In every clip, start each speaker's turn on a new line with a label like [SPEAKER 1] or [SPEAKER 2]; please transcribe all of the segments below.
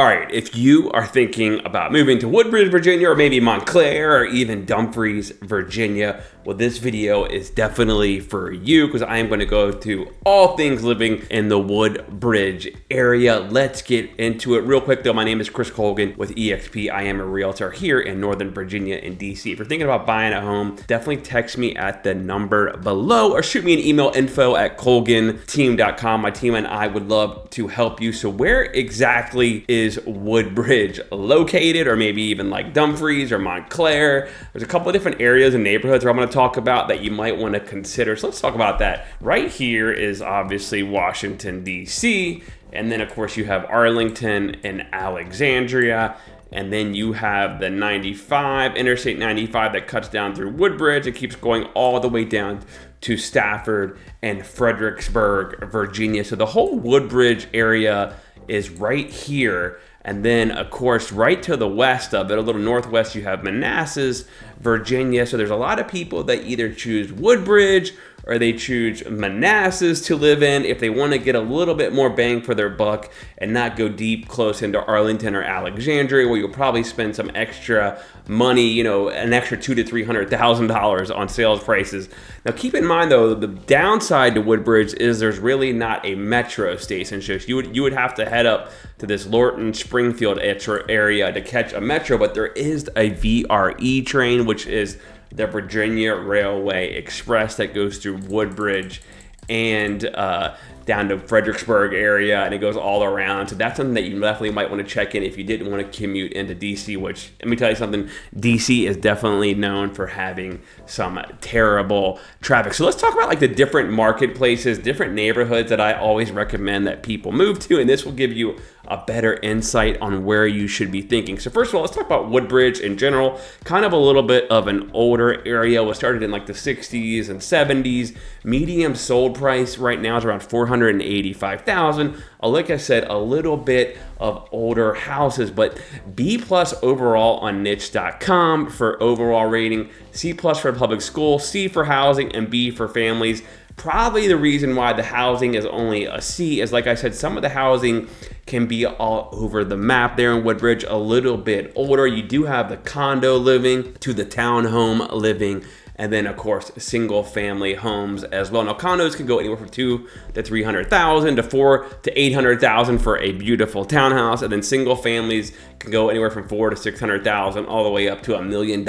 [SPEAKER 1] All right, if you are thinking about moving to Woodbridge, Virginia, or maybe Montclair, or even Dumfries, Virginia, well, this video is definitely for you because I am going to go to all things living in the Woodbridge area. Let's get into it real quick though. My name is Chris Colgan with eXp. I am a realtor here in Northern Virginia and DC. If you're thinking about buying a home, definitely text me at the number below or shoot me an email, info@colganteam.com. My team and I would love to help you. So where exactly is Woodbridge located, or maybe even like Dumfries or Montclair? There's a couple of different areas and neighborhoods where I'm going to talk about that you might want to consider. So let's talk about that. Right here is obviously Washington, DC. And then of course you have Arlington and Alexandria. And then you have the 95, Interstate 95 that cuts down through Woodbridge. It keeps going all the way down to Stafford and Fredericksburg, Virginia. So the whole Woodbridge area is right here. And then, of course, right to the west of it, a little northwest, you have Manassas, Virginia. So there's a lot of people that either choose Woodbridge or they choose Manassas to live in if they want to get a little bit more bang for their buck and not go deep close into Arlington or Alexandria, where you'll probably spend some extra money, you know, an extra $200,000 to $300,000 on sales prices. Now, keep in mind though, the downside to Woodbridge is there's really not a metro station. So you would have to head up to this Lorton, Springfield area to catch a metro, but there is a VRE train, which is the Virginia Railway Express that goes through Woodbridge and down to Fredericksburg area, and it goes all around. So that's something that you definitely might want to check in if you didn't want to commute into DC, which, let me tell you something, DC is definitely known for having some terrible traffic. So let's talk about like the different marketplaces, different neighborhoods that I always recommend that people move to, and this will give you a better insight on where you should be thinking. So first of all, let's talk about Woodbridge in general. Kind of a little bit of an older area. Was started in like the 60s and 70s. Medium sold price right now is around $485,000. Like I said, a little bit of older houses, but B+ overall on niche.com for overall rating, C+ for public school, C for housing, and B for families. Probably the reason why the housing is only a C is, like I said, some of the housing can be all over the map there in Woodbridge, a little bit older. You do have the condo living to the townhome living, and then of course single family homes as well. Now condos can go anywhere from $200,000 to $300,000 to $400,000 to $800,000 for a beautiful townhouse, and then single families can go anywhere from $400,000 to $600,000 all the way up to $1 million.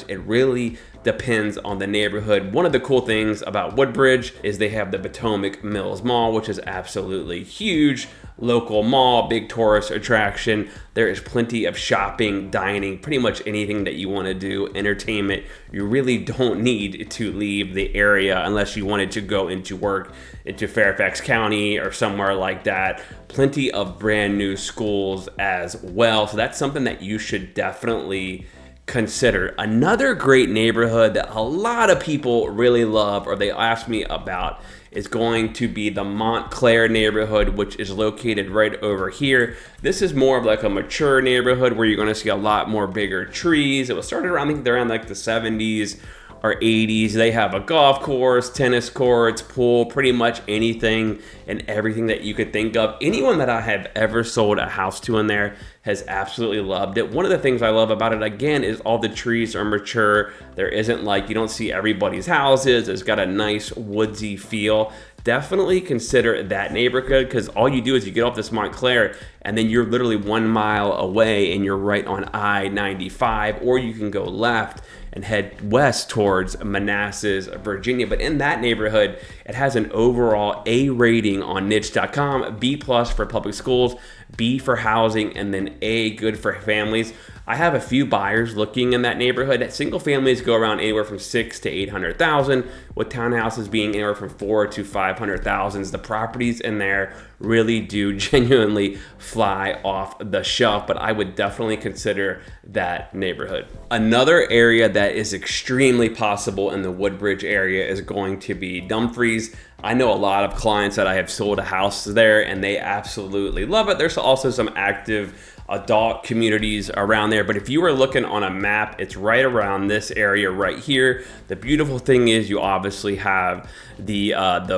[SPEAKER 1] It really depends on the neighborhood. One of the cool things about Woodbridge is they have the Potomac Mills Mall, which is absolutely huge. Local mall, big tourist attraction. There is plenty of shopping, dining, pretty much anything that you want to do, entertainment. You really don't need to leave the area unless you wanted to go into work into Fairfax County or somewhere like that. Plenty of brand new schools as well. So that's something that you should definitely consider. Another great neighborhood that a lot of people really love or they ask me about is going to be the Montclair neighborhood, which is located right over here. This is more of like a mature neighborhood where you're going to see a lot more bigger trees. It was started around, I think, around like the 70s or 80s. They have a golf course, tennis courts, pool, pretty much anything and everything that you could think of. Anyone that I have ever sold a house to in there has absolutely loved it. One of the things I love about it, again, is all the trees are mature. There isn't like, you don't see everybody's houses. It's got a nice woodsy feel. Definitely consider that neighborhood, because all you do is you get off this Montclair and then you're literally 1 mile away and you're right on I-95, or you can go left and head west towards Manassas, Virginia. But in that neighborhood, it has an overall A rating on niche.com, B+ for public schools, B for housing, and then A, good for families. I have a few buyers looking in that neighborhood. Single families go around anywhere from $600,000 to $800,000, with townhouses being anywhere from $400,000 to $500,000. The properties in there really do genuinely fly off the shelf, but I would definitely consider that neighborhood. Another area that is extremely possible in the Woodbridge area is going to be Dumfries. I know a lot of clients that I have sold a house there and they absolutely love it. There's also some active adult communities around there. But if you were looking on a map, it's right around this area right here. The beautiful thing is you obviously have the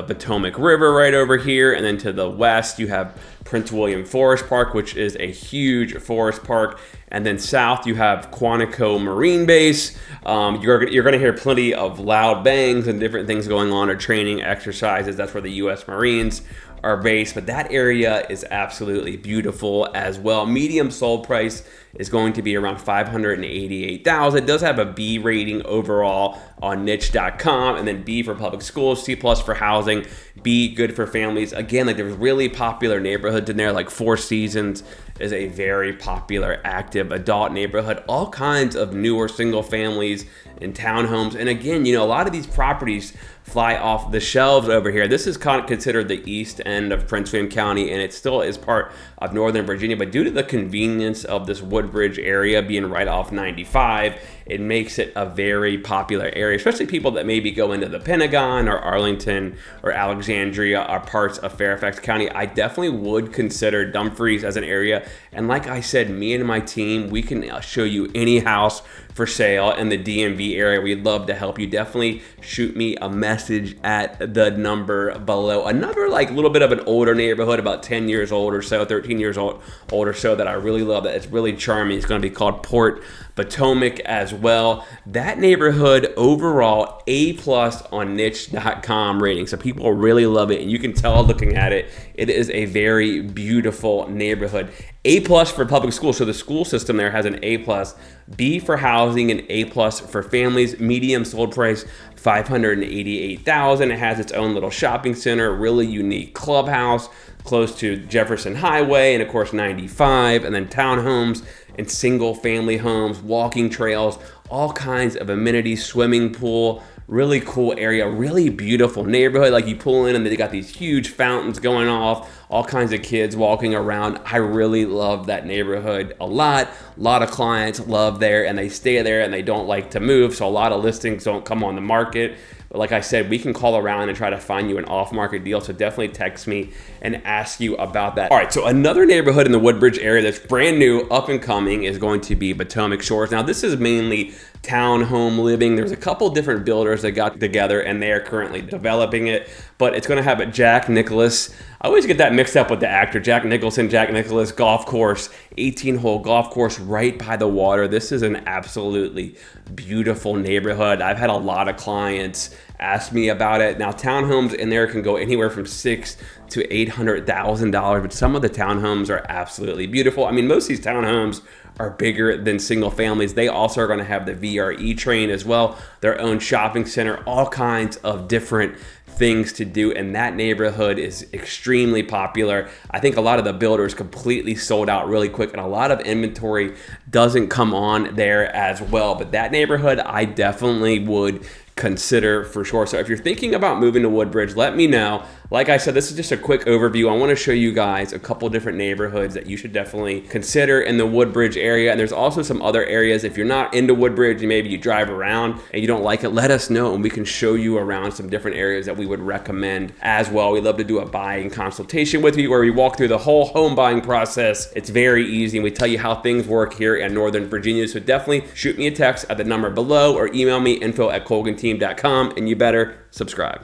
[SPEAKER 1] Potomac River right over here, and then to the west you have Prince William Forest Park, which is a huge forest park. And then south you have Quantico Marine Base. You're going to hear plenty of loud bangs and different things going on, or training exercises. That's where the U.S. Marines are based. But that area is absolutely beautiful as well. Medium sold price is going to be around $588,000. It does have a B rating overall on niche.com, and then B for public schools, C plus for housing, B good for families. Again, like there's really popular neighborhoods in there, like Four Seasons is a very popular active adult neighborhood. All kinds of newer single families and townhomes. And again, you know, a lot of these properties fly off the shelves over here. This is considered the east end of Prince William County, and it still is part of Northern Virginia. But due to the convenience of this Woodbridge area being right off 95, it makes it a very popular area, especially people that maybe go into the Pentagon or Arlington or Alexandria or parts of Fairfax County. I definitely would consider Dumfries as an area. And like I said, me and my team, we can show you any house for sale in the DMV area. We'd love to help you. Definitely shoot me a message at the number below. Another like little bit of an older neighborhood, about 10 years old or so, 13 years old or so, that I really love, that it's really charming. It's going to be called Port Potomac as well. That neighborhood overall A+ on niche.com rating. So people really love it, and you can tell looking at it, it is a very beautiful neighborhood. A+ for public schools. So the school system there has an A+, B for housing, and A+ for families. Medium sold price $588,000. It has its own little shopping center, really unique clubhouse close to Jefferson Highway and of course 95, and then townhomes and single family homes, walking trails, all kinds of amenities, swimming pool. Really cool area, really beautiful neighborhood. Like you pull in and they got these huge fountains going off, all kinds of kids walking around. I really love that neighborhood a lot. A lot of clients love there, and they stay there and they don't like to move. So a lot of listings don't come on the market. But like I said, we can call around and try to find you an off-market deal. So definitely text me and ask you about that. All right, so another neighborhood in the Woodbridge area that's brand new, up and coming, is going to be Potomac Shores. Now this is mainly townhome living. There's a couple different builders that got together and they are currently developing it, but it's going to have a Jack Nicklaus. I always get that mixed up with the actor Jack Nicholson, Jack Nicklaus golf course, 18-hole golf course right by the water. This is an absolutely beautiful neighborhood. I've had a lot of clients ask me about it. Now townhomes in there can go anywhere from $600,000 to $800,000, but some of the townhomes are absolutely beautiful. I mean, most of these townhomes are bigger than single families. They also are going to have the VRE train as well, their own shopping center, all kinds of different things to do, and that neighborhood is extremely popular. I think a lot of the builders completely sold out really quick, and a lot of inventory doesn't come on there as well. But that neighborhood I definitely would consider for sure. So if you're thinking about moving to Woodbridge, let me know. Like I said, this is just a quick overview. I want to show you guys a couple different neighborhoods that you should definitely consider in the Woodbridge area. And there's also some other areas. If you're not into Woodbridge and maybe you drive around and you don't like it, let us know and we can show you around some different areas that we would recommend as well. We love to do a buying consultation with you where we walk through the whole home buying process. It's very easy, and we tell you how things work here in Northern Virginia. So definitely shoot me a text at the number below or email me info@colganteam.com, and you better subscribe.